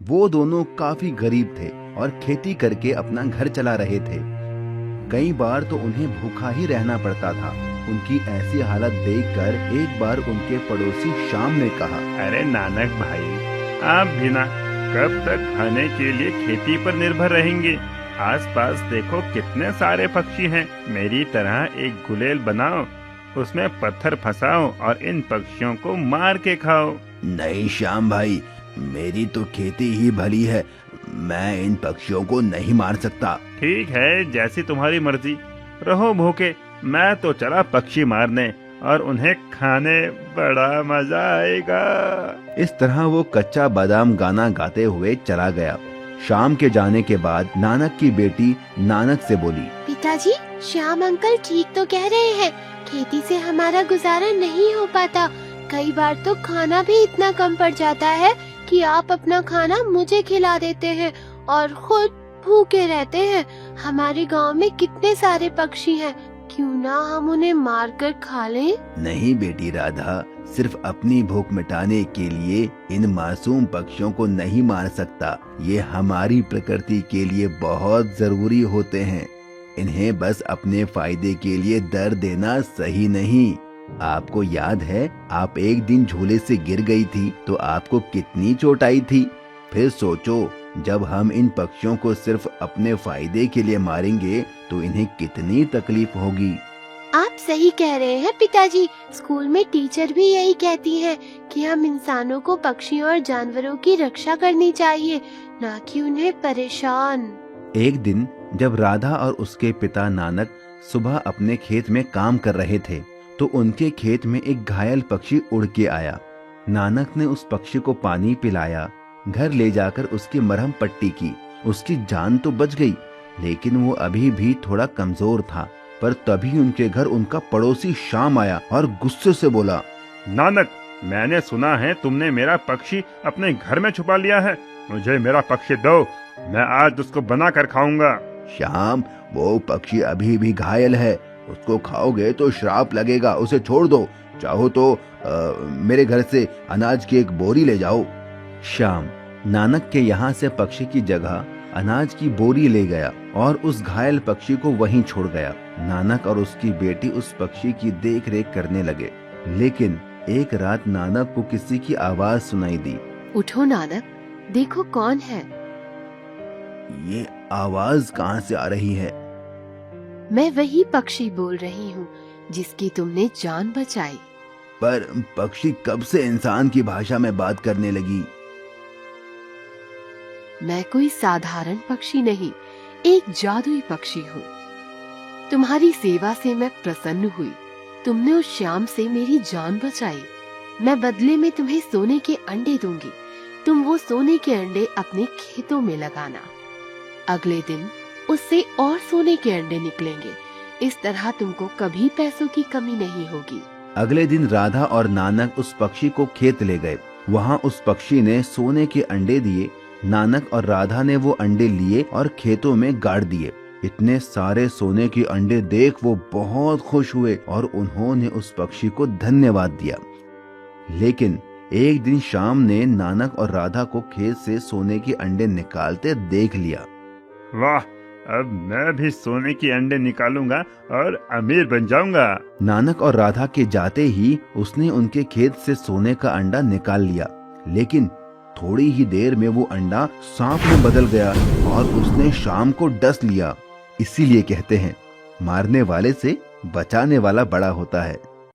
वो दोनों काफी गरीब थे और खेती करके अपना घर चला रहे थे। कई बार तो उन्हें भूखा ही रहना पड़ता था। उनकी ऐसी हालत देखकर एक बार उनके पड़ोसी श्याम ने कहा, अरे नानक भाई, आप भी ना कब तक खाने के लिए खेती पर निर्भर रहेंगे। आसपास देखो कितने सारे पक्षी हैं। मेरी तरह एक गुलेल बनाओ, उसमें पत्थर फंसाओ और इन पक्षियों को मार के खाओ। नहीं श्याम भाई, मेरी तो खेती ही भली है, मैं इन पक्षियों को नहीं मार सकता। ठीक है, जैसी तुम्हारी मर्जी, रहो भूखे। मैं तो चला पक्षी मारने और उन्हें खाने, बड़ा मजा आएगा। इस तरह वो कच्चा बादाम गाना गाते हुए चला गया। शाम के जाने के बाद नानक की बेटी नानक से बोली, पिताजी, श्याम अंकल ठीक तो कह रहे हैं, खेती से हमारा गुजारा नहीं हो पाता। कई बार तो खाना भी इतना कम पड़ जाता है कि आप अपना खाना मुझे खिला देते हैं और खुद भूखे रहते हैं। हमारे गांव में कितने सारे पक्षी हैं, क्यों ना हम उन्हें मारकर खा लें? नहीं बेटी राधा, सिर्फ अपनी भूख मिटाने के लिए इन मासूम पक्षियों को नहीं मार सकता। ये हमारी प्रकृति के लिए बहुत जरूरी होते हैं। इन्हें बस अपने फायदे के लिए दर देना सही नहीं। आपको याद है, आप एक दिन झूले से गिर गई थी तो आपको कितनी चोट आई थी। फिर सोचो, जब हम इन पक्षियों को सिर्फ अपने फायदे के लिए मारेंगे तो इन्हें कितनी तकलीफ होगी। आप सही कह रहे हैं पिताजी। स्कूल में टीचर भी यही कहती है कि हम इंसानों को पक्षियों और जानवरों की रक्षा करनी चाहिए, ना कि उन्हें परेशान। एक दिन जब राधा और उसके पिता नानक सुबह अपने खेत में काम कर रहे थे तो उनके खेत में एक घायल पक्षी उड़ के आया। नानक ने उस पक्षी को पानी पिलाया, घर ले जाकर उसकी मरहम पट्टी की। उसकी जान तो बच गई, लेकिन वो अभी भी थोड़ा कमजोर था। पर तभी उनके घर उनका पड़ोसी श्याम आया और गुस्से से बोला, नानक, मैंने सुना है तुमने मेरा पक्षी अपने घर में छुपा लिया है। मुझे मेरा पक्षी दो, मैं आज उसको बना कर खाऊंगा। श्याम, वो पक्षी अभी भी घायल है, उसको खाओगे तो श्राप लगेगा, उसे छोड़ दो। चाहो तो मेरे घर से अनाज की एक बोरी ले जाओ। श्याम नानक के यहाँ से पक्षी की जगह अनाज की बोरी ले गया और उस घायल पक्षी को वहीं छोड़ गया। नानक और उसकी बेटी उस पक्षी की देख रेख करने लगे। लेकिन एक रात नानक को किसी की आवाज सुनाई दी। उठो नानक, देखो कौन है। ये आवाज कहाँ से आ रही है? मैं वही पक्षी बोल रही हूँ जिसकी तुमने जान बचाई। पर पक्षी कब से इंसान की भाषा में बात करने लगी? मैं कोई साधारण पक्षी नहीं, एक जादुई पक्षी हूँ। तुम्हारी सेवा से मैं प्रसन्न हुई। तुमने उस श्याम से मेरी जान बचाई। मैं बदले में तुम्हें सोने के अंडे दूंगी। तुम वो सोने के अंडे अपने खेतों में लगाना। अगले दिन उससे और सोने के अंडे निकलेंगे। इस तरह तुमको कभी पैसों की कमी नहीं होगी। अगले दिन राधा और नानक उस पक्षी को खेत ले गए। वहाँ उस पक्षी ने सोने के अंडे दिए। नानक और राधा ने वो अंडे लिए और खेतों में गाड़ दिए। इतने सारे सोने के अंडे देख वो बहुत खुश हुए और उन्होंने उस पक्षी को धन्यवाद दिया। लेकिन एक दिन शाम ने नानक और राधा को खेत से सोने के अंडे निकालते देख लिया। वाह, अब मैं भी सोने के अंडे निकालूंगा और अमीर बन जाऊंगा। नानक और राधा के जाते ही उसने उनके खेत से सोने का अंडा निकाल लिया। लेकिन थोड़ी ही देर में वो अंडा सांप में बदल गया और उसने शाम को डस लिया। इसीलिए कहते हैं, मारने वाले से बचाने वाला बड़ा होता है।